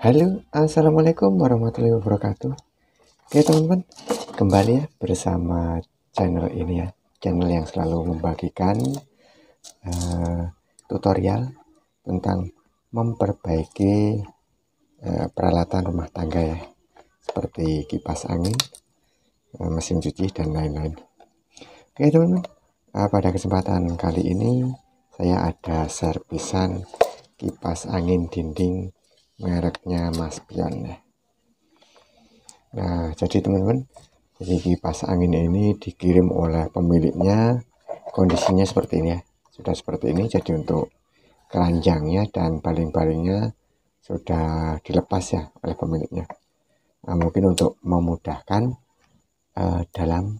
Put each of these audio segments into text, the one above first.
Halo, assalamualaikum warahmatullahi wabarakatuh. Oke teman-teman, kembali ya bersama channel ini ya, channel yang selalu membagikan tutorial tentang memperbaiki peralatan rumah tangga ya, seperti kipas angin, mesin cuci dan lain-lain. Oke teman-teman, pada kesempatan kali ini saya ada servisan kipas angin dinding mereknya Maspion ya. Nah, jadi teman-teman, jadi kipas angin ini dikirim oleh pemiliknya, kondisinya seperti ini ya, sudah seperti ini. Jadi untuk keranjangnya dan baling-balingnya sudah dilepas ya oleh pemiliknya. Nah, mungkin untuk memudahkan dalam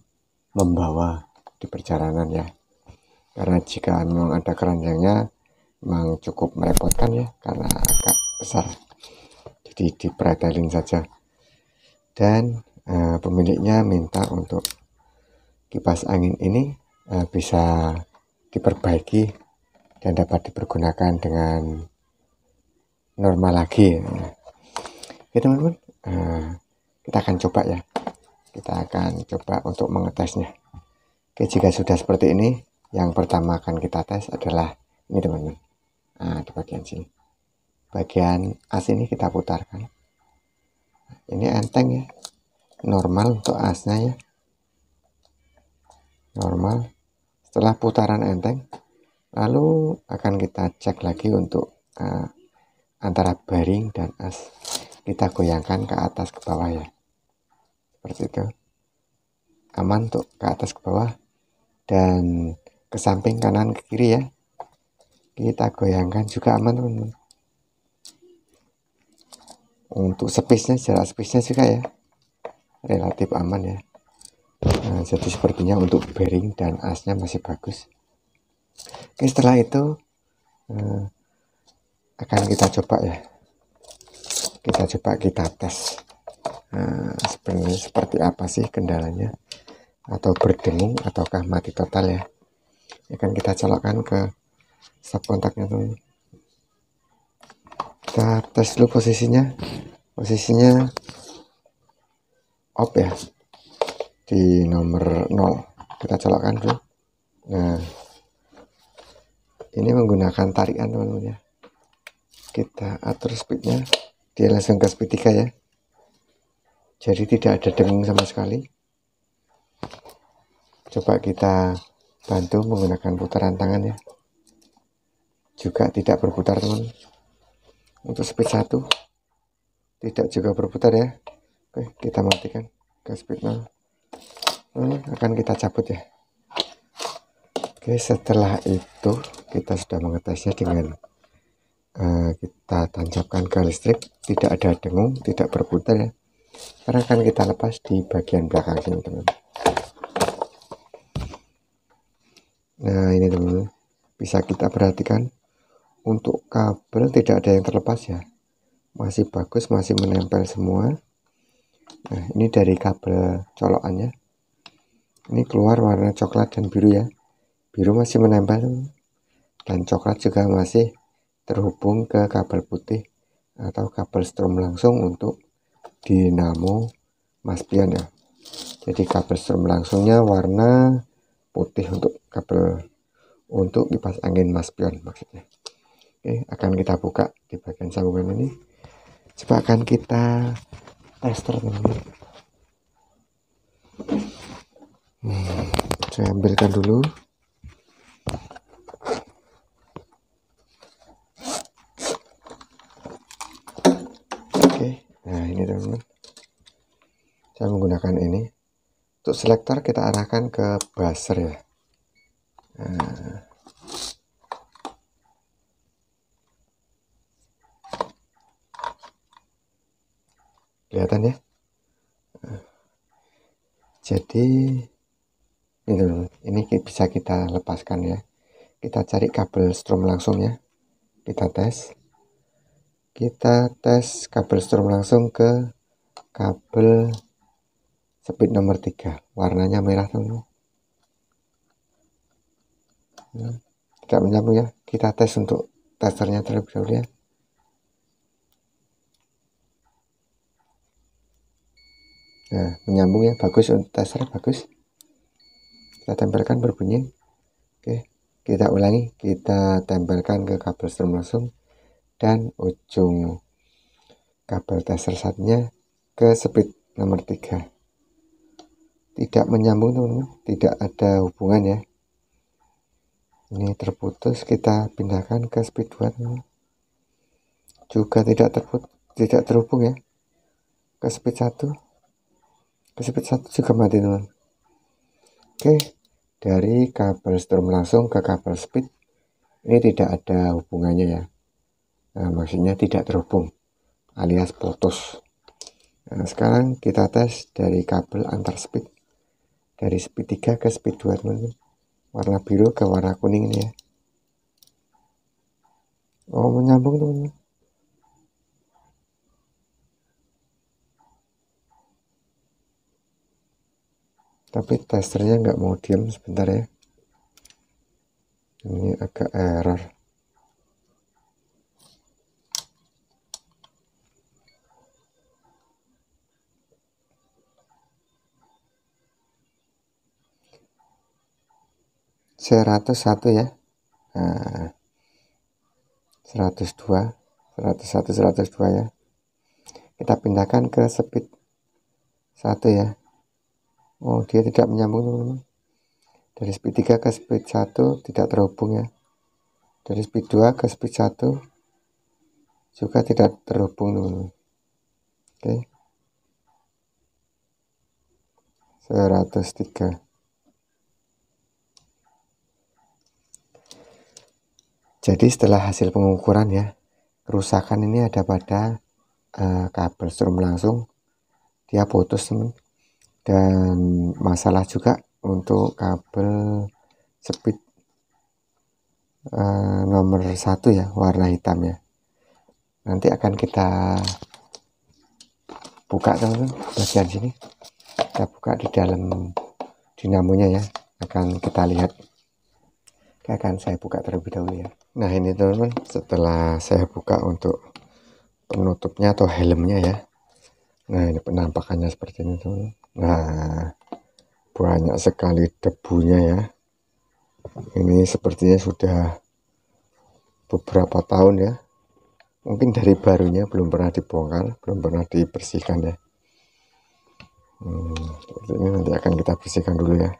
membawa di perjalanan ya, karena jika memang ada keranjangnya memang cukup merepotkan ya, karena agak besar. Jadi dipretelin saja. Dan pemiliknya minta untuk kipas angin ini bisa diperbaiki dan dapat dipergunakan dengan normal lagi. Oke teman-teman, kita akan coba ya, kita akan coba untuk mengetesnya. Oke, jika sudah seperti ini, yang pertama akan kita tes adalah ini teman-teman. Nah, di bagian sini, bagian as ini kita putarkan. Ini enteng ya, normal untuk asnya ya, normal. Setelah putaran enteng, lalu akan kita cek lagi untuk antara bearing dan as, kita goyangkan ke atas ke bawah ya, seperti itu. Aman untuk ke atas ke bawah dan ke samping kanan ke kiri ya, kita goyangkan juga aman teman-teman. Untuk space-nya, jarak space-nya juga ya relatif aman ya. Nah, jadi sepertinya untuk bearing dan asnya masih bagus. Oke, setelah itu akan kita coba ya, kita tes sebenarnya seperti apa sih kendalanya, atau berdengung ataukah mati total ya. Akan kita colokkan ke stop kontaknya tuh. Kita tes dulu posisinya off ya, di nomor 0 kita colokkan dulu. Nah, ini menggunakan tarikan teman-teman ya. Kita atur speednya, dia langsung ke speed 3 ya, jadi tidak ada dengung sama sekali. Coba kita bantu menggunakan putaran tangan ya, juga tidak berputar teman. Untuk speed 1 tidak juga berputar ya. Oke, kita matikan ke speed 0. Akan kita cabut ya. Oke, setelah itu kita sudah mengetesnya dengan kita tancapkan ke listrik, tidak ada dengung, tidak berputar ya. Sekarang akan kita lepas di bagian belakang sini teman. Nah, ini teman-teman, bisa kita perhatikan untuk kabel tidak ada yang terlepas ya, masih bagus, masih menempel semua. Nah, ini dari kabel colokannya, ini keluar warna coklat dan biru ya, biru masih menempel dan coklat juga masih terhubung ke kabel putih atau kabel strom langsung untuk dinamo Maspion ya. Jadi kabel strom langsungnya warna putih untuk kabel untuk kipas angin Maspion maksudnya. Oke, akan kita buka di bagian sambungan ini. Coba akan kita tester teman-teman. Saya ambilkan dulu. Oke, nah ini teman-teman, saya menggunakan ini. Untuk selektor kita arahkan ke buzzer ya. Nah, kelihatan ya. Jadi ini bisa kita lepaskan ya. Kita cari kabel strom langsung ya. Kita tes kabel strom langsung ke kabel speed nomor 3, warnanya merah teman-teman. Tidak menyambung ya. Kita tes untuk testernya terlebih dahulu ya. Nah, menyambung ya, bagus untuk tester, bagus. Kita tempelkan berbunyi. Oke, kita ulangi, kita tempelkan ke kabel strom langsung dan ujung kabel tester satunya ke speed nomor 3. Tidak menyambung teman-teman, tidak ada hubungan ya. Ini terputus, kita pindahkan ke speed 2 teman-teman. Juga tidak terhubung ya. Ke speed 1. Ke speed 1 juga mati teman. Oke, dari kabel strom langsung ke kabel speed ini tidak ada hubungannya ya. Nah, maksudnya tidak terhubung alias putus. Nah, sekarang kita tes dari kabel antar speed, dari speed 3 ke speed 2 teman-teman. Warna biru ke warna kuning ini ya. Oh, menyambung teman-teman. Tapi testernya nggak mau diam, sebentar ya. Ini agak error. "101" ya. Nah, 102, 101, 102 ya. Kita pindahkan ke speed 1 ya. Oh, dia tidak menyambung teman-teman. Dari speed 3 ke speed 1 tidak terhubung ya. Dari speed 2 ke speed 1 juga tidak terhubung teman-teman. Oke, 103. Jadi setelah hasil pengukuran ya, kerusakan ini ada pada kabel strom langsung, dia putus teman. Dan masalah juga untuk kabel speed nomor 1 ya, warna hitam ya. Nanti akan kita buka teman-teman, bagian sini kita buka di dalam dinamonya ya, akan kita lihat. Akan saya buka terlebih dahulu ya. Nah, ini teman-teman, setelah saya buka untuk penutupnya atau helmnya ya. Nah, ini penampakannya seperti ini teman-teman. Nah, banyak sekali debunya ya. Ini sepertinya sudah beberapa tahun ya. Mungkin dari barunya belum pernah dibongkar, belum pernah dibersihkan ya. Seperti ini, nanti akan kita bersihkan dulu ya.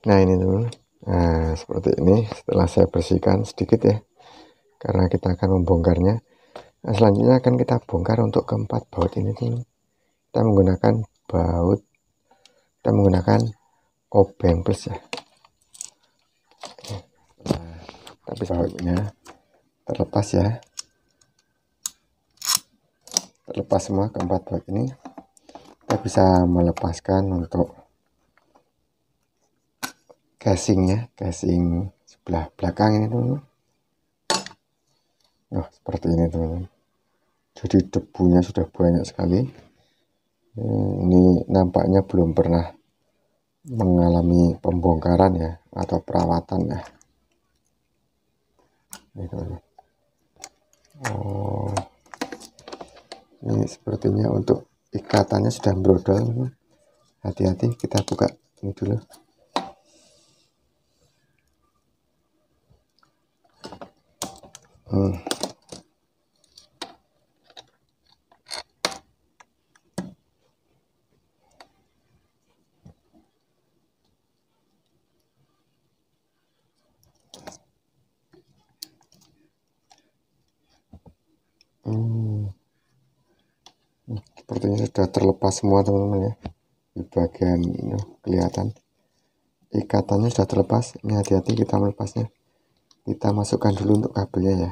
Nah, ini teman-teman. Nah, seperti ini setelah saya bersihkan sedikit ya, karena kita akan membongkarnya. Nah, selanjutnya akan kita bongkar untuk keempat baut ini teman-teman. Kita menggunakan obeng plus ya. Nah, tapi bautnya terlepas ya, terlepas semua keempat baut ini. Kita bisa melepaskan untuk casingnya, casing sebelah belakang ini teman-teman. Oh, seperti ini teman-teman. Jadi debunya sudah banyak sekali. Ini nampaknya belum pernah mengalami pembongkaran ya, atau perawatan ya. Ini teman-teman. Oh, ini sepertinya untuk ikatannya sudah brodol teman-teman. Hati-hati, kita buka ini dulu. Sepertinya sudah terlepas semua teman-teman ya. Di bagian ini kelihatan ikatannya sudah terlepas. Ini hati-hati kita melepasnya. Kita masukkan dulu untuk kabelnya ya,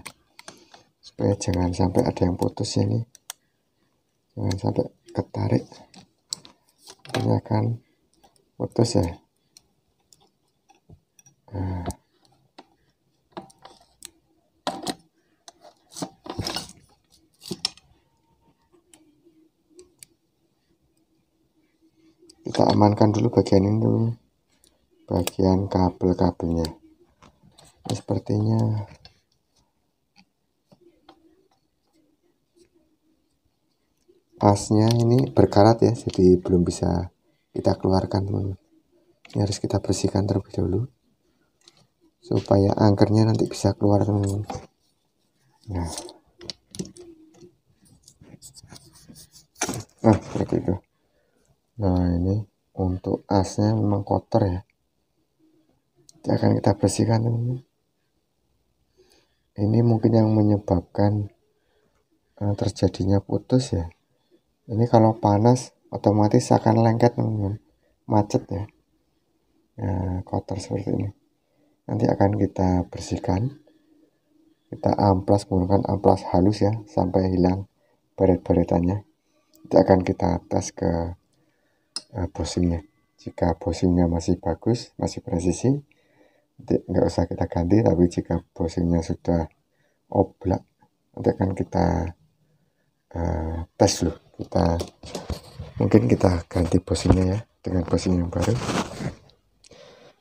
supaya jangan sampai ada yang putus ya. Ini jangan sampai ketarik, ini akan putus ya. Nah, kita amankan dulu bagian ini dulu, bagian kabel-kabelnya. Ini sepertinya asnya ini berkarat ya, jadi belum bisa kita keluarkan teman-teman. Ini harus kita bersihkan terlebih dahulu supaya angkernya nanti bisa keluar teman-teman. Nah seperti itu. Nah ini untuk asnya memang kotor ya, ini akan kita bersihkan teman-teman. Ini mungkin yang menyebabkan terjadinya putus ya. Ini kalau panas otomatis akan lengket teman-teman, macet ya. Nah, kotor seperti ini. Nanti akan kita bersihkan. Kita amplas menggunakan amplas halus ya sampai hilang baret-baretannya. Nanti akan kita tes ke bushingnya. Jika bushingnya masih bagus, masih presisi, nanti nggak usah kita ganti. Tapi jika bushingnya sudah oblak, nanti akan kita tes dulu. Mungkin kita ganti bushingnya ya dengan bushing yang baru.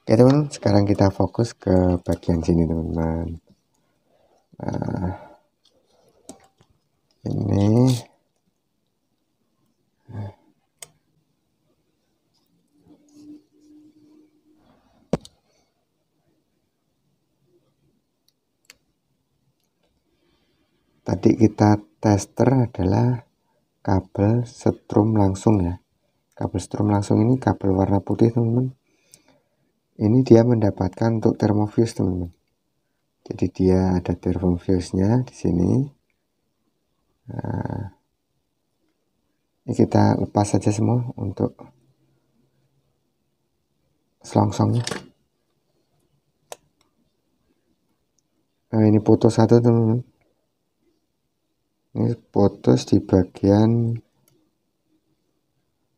Oke teman-teman, sekarang kita fokus ke bagian sini teman-teman. Ini tadi kita tester adalah kabel setrum langsung ya. Kabel setrum langsung ini kabel warna putih teman-teman. Ini dia mendapatkan untuk thermofuse teman-teman. Jadi dia ada thermofuse-nya di sini. Nah, ini kita lepas saja semua untuk selongsongnya. Nah ini putus satu teman-teman. Ini putus di bagian,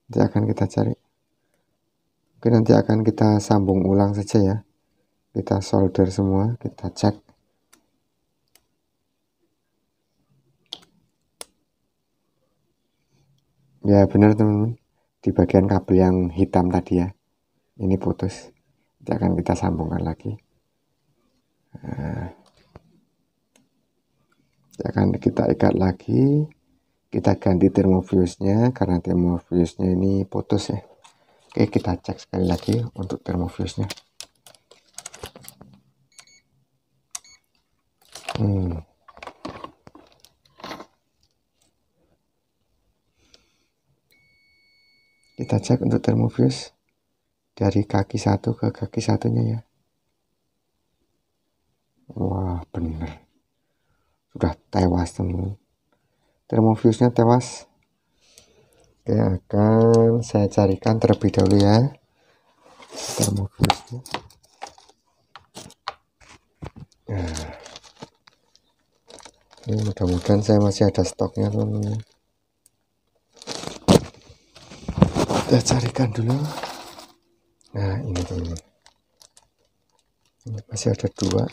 nanti akan kita cari. Oke, nanti akan kita sambung ulang saja ya. Kita solder semua, kita cek. Ya benar teman-teman, di bagian kabel yang hitam tadi ya, ini putus. Nanti akan kita sambungkan lagi. Nah, akan kita ikat lagi. Kita ganti thermofuse-nya karena thermofuse-nya ini putus ya. Oke, kita cek sekali lagi untuk thermofuse-nya. Kita cek untuk thermofuse dari kaki satu ke kaki satunya ya. Wah bener, sudah tewas teman-teman. Thermofuse-nya tewas. Oke, akan saya carikan terlebih dahulu ya thermofuse-nya. Nah, ini mudah-mudahan saya masih ada stoknya teman-teman. Kita carikan dulu. Nah ini teman-teman, ini masih ada dua.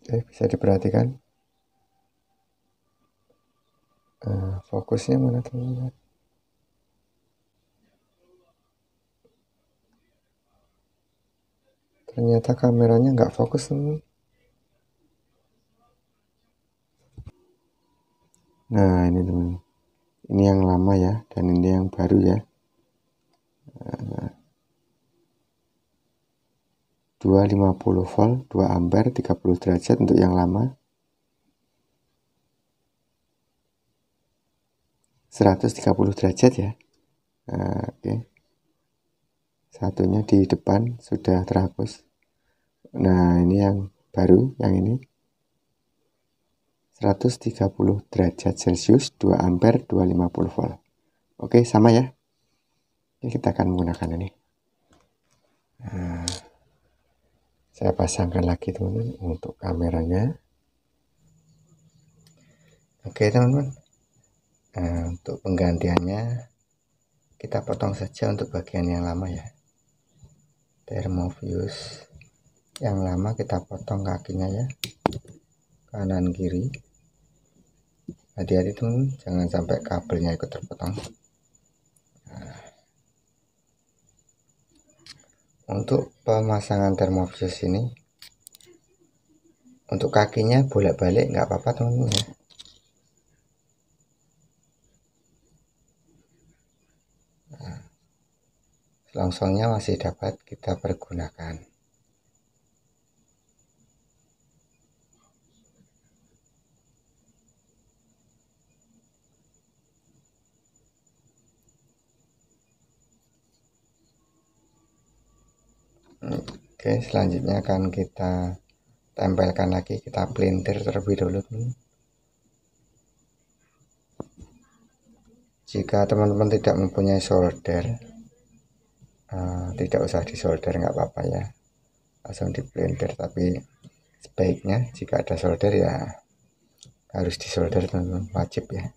Oke, bisa diperhatikan. Fokusnya mana teman-teman? Ternyata kameranya nggak fokus teman-teman. Nah ini teman, ini yang lama ya, dan ini yang baru ya. 250 volt 2 ampere 30 derajat untuk yang lama, 130 derajat ya. Nah, oke. Satunya di depan sudah terhapus. Nah ini yang baru, yang ini 130 derajat Celcius 2 ampere 250 volt. Oke, sama ya. Ini kita akan menggunakan ini. Nah, saya pasangkan lagi teman-teman untuk kameranya. Oke teman-teman, untuk penggantiannya kita potong saja untuk bagian yang lama ya. Thermofuse yang lama kita potong kakinya ya, kanan kiri. Hati-hati teman-teman, jangan sampai kabelnya ikut terpotong. Untuk pemasangan thermofuse ini, Untuk kakinya bolak-balik nggak apa-apa teman-teman ya. Selongsongnya masih dapat kita pergunakan. Oke, selanjutnya akan kita tempelkan lagi, kita pelintir terlebih dahulu. Jika teman-teman tidak mempunyai solder, tidak usah disolder, nggak apa-apa ya, langsung dipelintir. Tapi sebaiknya jika ada solder ya harus disolder teman-teman, wajib ya.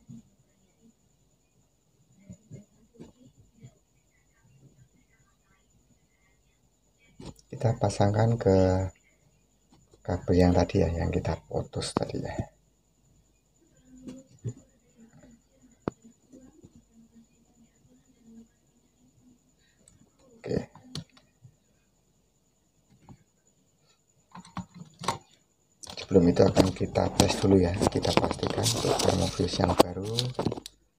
Kita pasangkan ke kabel yang tadi ya, yang kita putus tadi ya. Oke. Sebelum itu akan kita tes dulu ya, kita pastikan untuk termofuse yang baru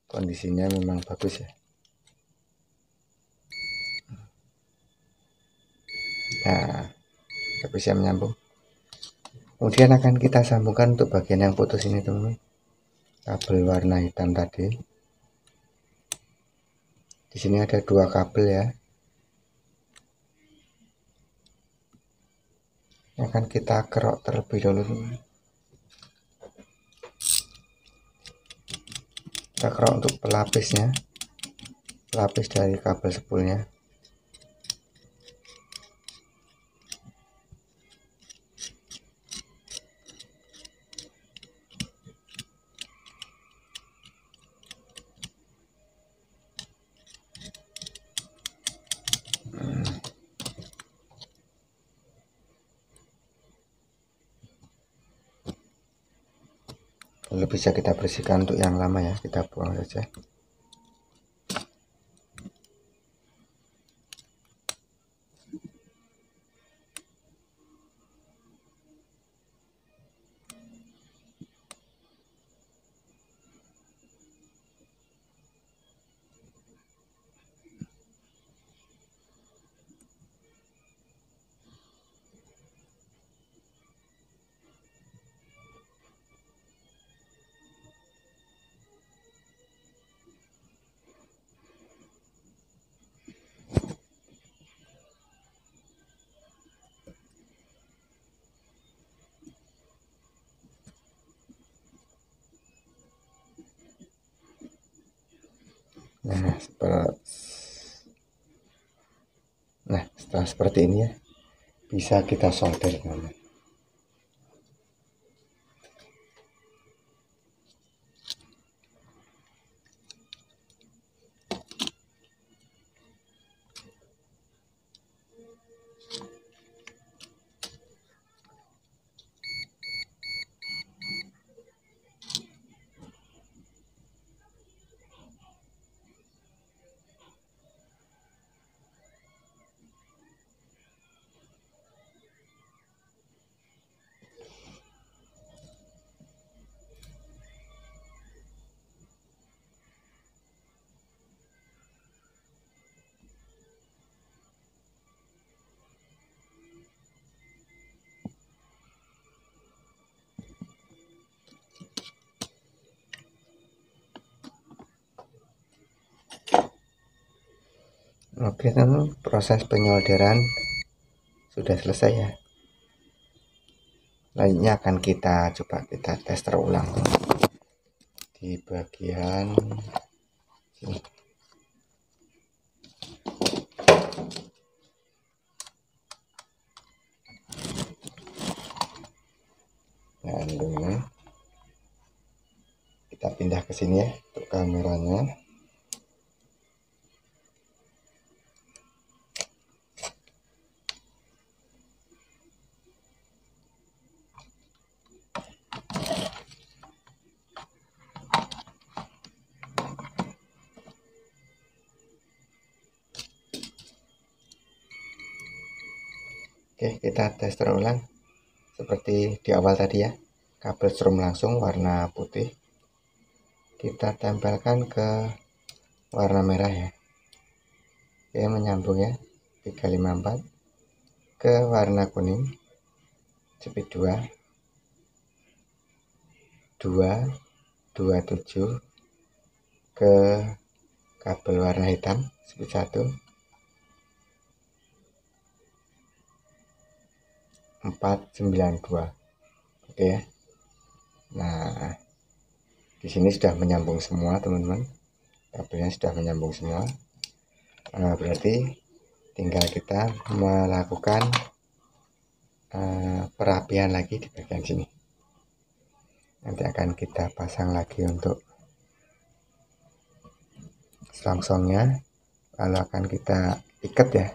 kondisinya memang bagus ya. Nah, bisa menyambung. Kemudian akan kita sambungkan untuk bagian yang putus ini teman-teman, kabel warna hitam tadi. Di sini ada 2 kabel ya. Akan kita kerok terlebih dahulu. Kita kerok untuk pelapisnya, pelapis dari kabel spoolnya. Lalu bisa kita bersihkan untuk yang lama ya, kita buang saja. Nah, setelah seperti ini ya, bisa kita solder teman-teman. Oke teman, proses penyolderan sudah selesai ya. Lainnya akan kita coba kita tes terulang di bagian sini. Nah, ini kita pindah ke sini ya untuk kameranya. Oke, kita tes terulang seperti di awal tadi ya, kabel strom langsung warna putih kita tempelkan ke warna merah ya. Oke, menyambung ya, 354 ke warna kuning, speed 227 ke kabel warna hitam, speed 1, 492. Oke ya. Nah, di sini sudah menyambung semua teman-teman, kabelnya sudah menyambung semua. Nah, berarti tinggal kita melakukan perapian lagi di bagian sini. Nanti akan kita pasang lagi untuk selongsongnya, lalu akan kita ikat ya.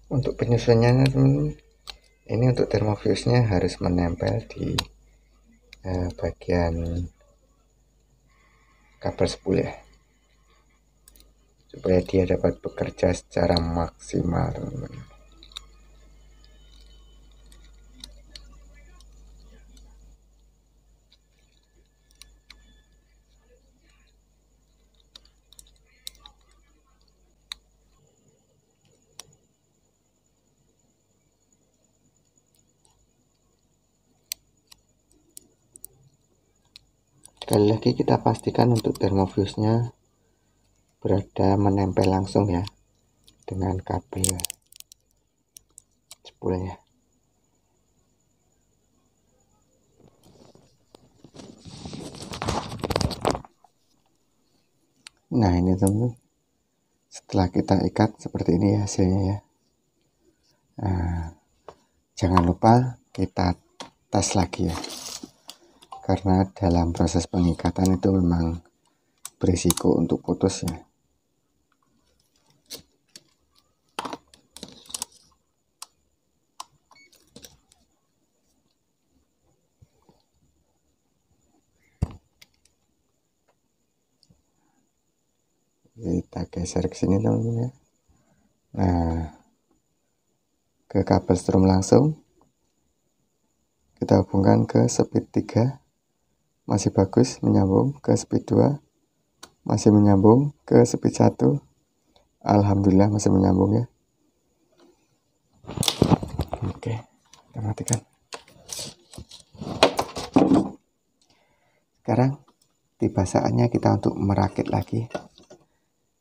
Untuk penyusunannya teman-teman, ini untuk thermofuse-nya harus menempel di bagian kabel spool ya, supaya dia dapat bekerja secara maksimal teman-teman. Sekali lagi kita pastikan untuk thermofuse-nya berada menempel langsung ya dengan kabel spoolnya. Nah ini teman-teman, setelah kita ikat seperti ini ya hasilnya ya. Nah, jangan lupa kita tes lagi ya, karena dalam proses pengikatan itu memang berisiko untuk putus ya. Kita geser ke sini teman-teman ya. Nah, ke kabel strom langsung kita hubungkan ke speed 3, masih bagus, menyambung ke speed 2, masih menyambung ke speed 1. Alhamdulillah masih menyambung ya. Oke, kita matikan. Sekarang tiba saatnya kita untuk merakit lagi.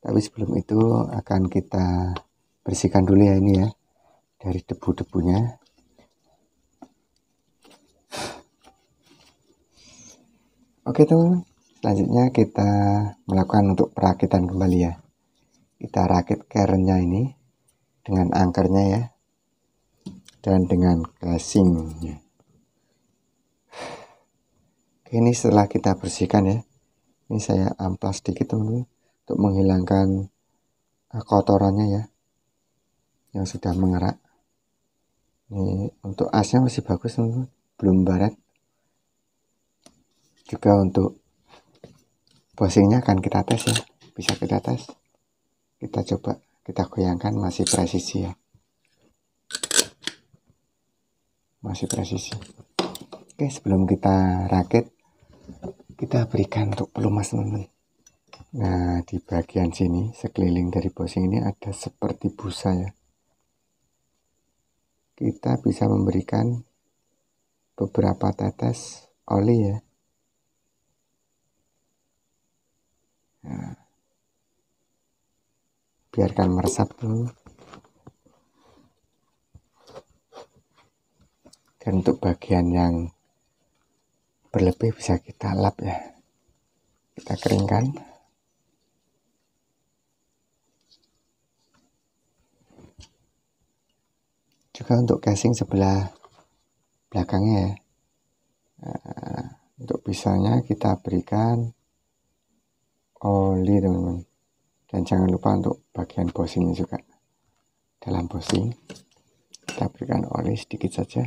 Tapi sebelum itu akan kita bersihkan dulu ya ini ya, dari debu-debunya. Oke teman-teman, selanjutnya kita melakukan untuk perakitan kembali ya. Kita rakit kerennya ini dengan angkernya ya, dan dengan casingnya. Oke, ini setelah kita bersihkan ya, ini saya amplas sedikit teman-teman untuk menghilangkan kotorannya ya, yang sudah mengerak. Ini untuk asnya masih bagus teman-teman, belum baret. Juga untuk bushingnya akan kita tes ya, bisa kita tes. Kita coba, kita goyangkan, masih presisi ya, masih presisi. Oke, sebelum kita rakit, kita berikan untuk pelumas teman-teman. Nah, di bagian sini sekeliling dari bosing ini ada seperti busa ya. Kita bisa memberikan beberapa tetes oli ya. Nah, biarkan meresap dulu. Dan untuk bagian yang berlebih bisa kita lap ya, kita keringkan. Juga untuk casing sebelah belakangnya ya. Nah, untuk pisaunya kita berikan oli teman-teman. Dan jangan lupa untuk bagian bosingnya juga. Dalam bosing kita berikan oli sedikit saja.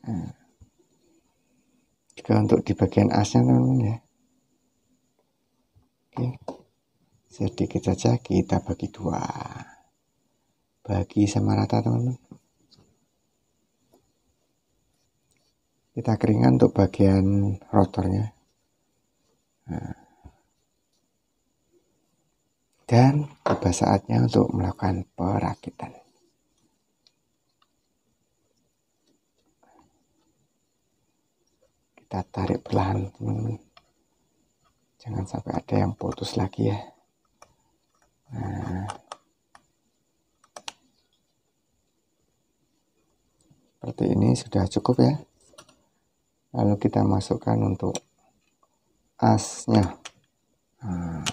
Nah, juga untuk di bagian asnya teman-teman ya. Oke, sedikit saja kita bagi dua, bagi sama rata teman-teman. Kita keringkan untuk bagian rotornya. Nah, dan tiba saatnya untuk melakukan perakitan. Kita tarik perlahan teman-teman, jangan sampai ada yang putus lagi ya. Nah, seperti ini sudah cukup ya. Lalu kita masukkan untuk asnya. Nah,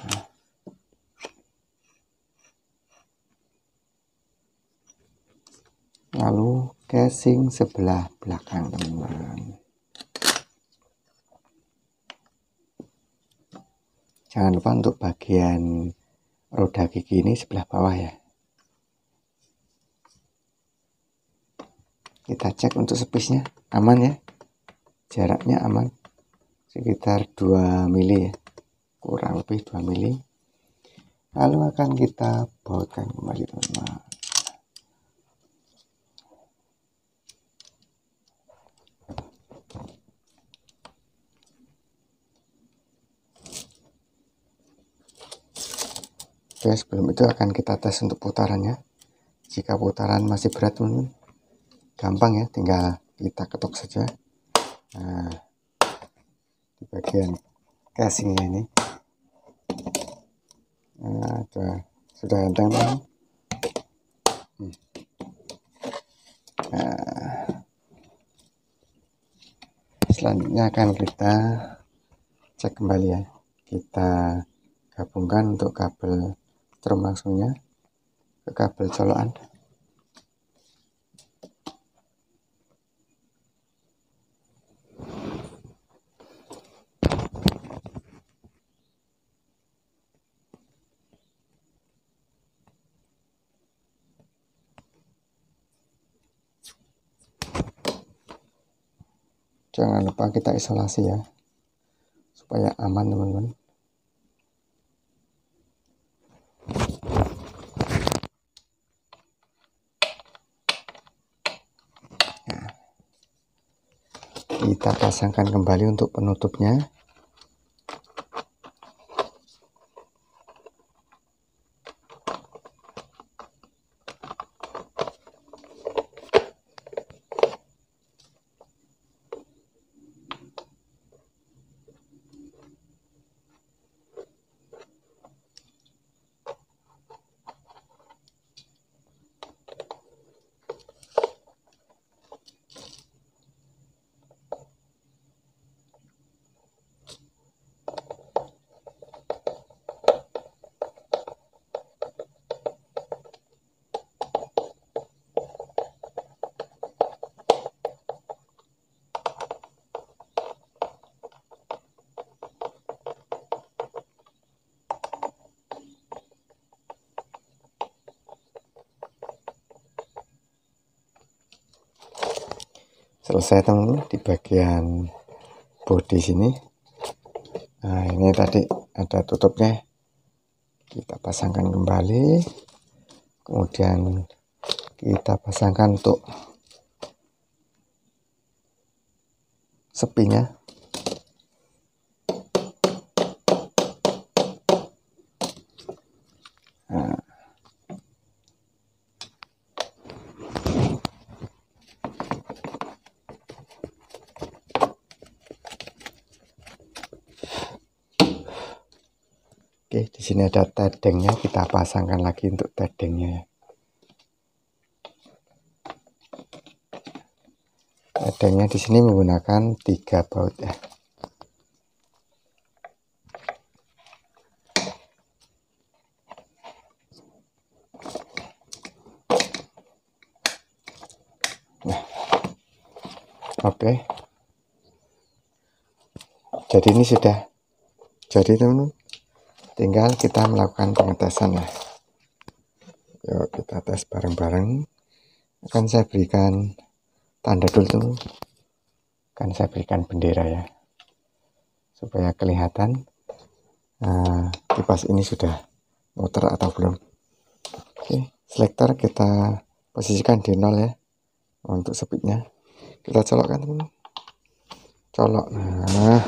lalu casing sebelah belakang teman-teman. Jangan lupa untuk bagian roda gigi ini sebelah bawah ya. Kita cek untuk sepisnya aman ya, jaraknya aman, sekitar 2 mili ya, kurang lebih 2 mili. Lalu akan kita bautkan kembali teman-teman. Oke, sebelum itu akan kita tes untuk putarannya. Jika putaran masih berat teman-teman, gampang ya, tinggal kita ketuk saja. Nah, di bagian casingnya ini, nah, sudah enteng teman. Nah, selanjutnya akan kita cek kembali ya, kita gabungkan untuk kabel strom langsungnya ke kabel colokan. Jangan lupa kita isolasi ya, supaya aman teman-teman. Nah, kita pasangkan kembali untuk penutupnya. Selesai teman-teman. Di bagian bodi sini Nah, ini tadi ada tutupnya, kita pasangkan kembali, kemudian kita pasangkan untuk sepinya. Nah, oke, di sini ada tedengnya, kita pasangkan lagi untuk tedengnya. Tedengnya di sini menggunakan 3 baut ya. Nah, oke. Jadi ini sudah jadi teman-teman. Tinggal kita melakukan pengetesan ya. Yuk kita tes bareng-bareng. Akan saya berikan tanda dulu tuh. Akan saya berikan bendera ya, supaya kelihatan kipas ini sudah muter atau belum. Oke, selektor kita posisikan di 0 ya. Untuk speednya kita colokkan teman-teman. Colok. Nah,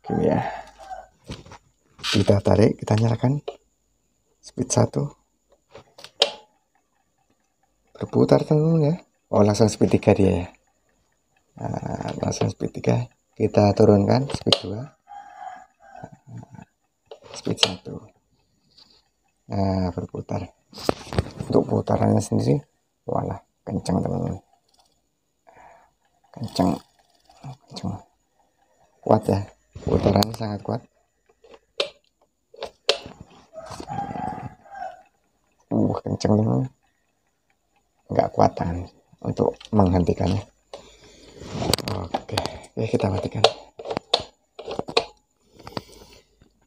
gini ya, kita tarik, kita nyalakan speed 1, berputar teman-teman ya. Oh, langsung speed 3 dia ya. Nah, langsung speed 3, kita turunkan speed 2, speed 1. Nah, berputar. Untuk putarannya sendiri walah kencang teman-teman, kencang kuat ya, putarannya sangat kuat. Kencang teman-teman, nggak kuatan untuk menghentikannya. Oke, kita matikan.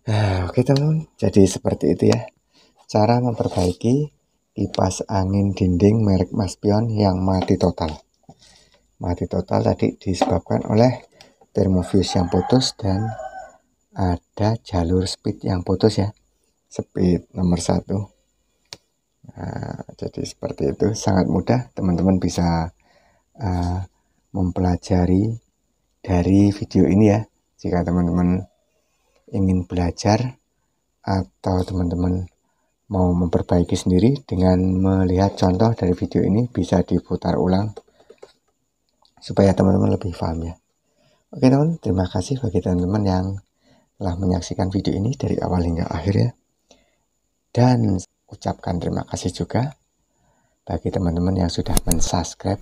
Nah, oke teman-teman, jadi seperti itu ya cara memperbaiki kipas angin dinding merek Maspion yang mati total. Mati total tadi disebabkan oleh termofuse yang putus dan ada jalur speed yang putus ya, speed nomor 1. Nah, jadi seperti itu, sangat mudah teman-teman bisa mempelajari dari video ini ya. Jika teman-teman ingin belajar atau teman-teman mau memperbaiki sendiri dengan melihat contoh dari video ini, bisa diputar ulang supaya teman-teman lebih paham ya. Oke teman, terima kasih bagi teman-teman yang telah menyaksikan video ini dari awal hingga akhir ya. Dan ucapkan terima kasih juga bagi teman-teman yang sudah mensubscribe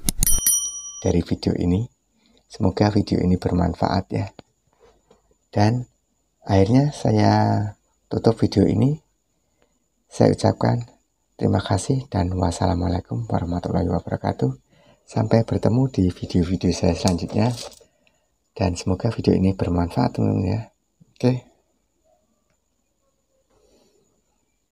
dari video ini. Semoga video ini bermanfaat ya. Dan akhirnya saya tutup video ini. Saya ucapkan terima kasih dan wassalamualaikum warahmatullahi wabarakatuh. Sampai bertemu di video-video saya selanjutnya. Dan semoga video ini bermanfaat teman-teman ya. Oke.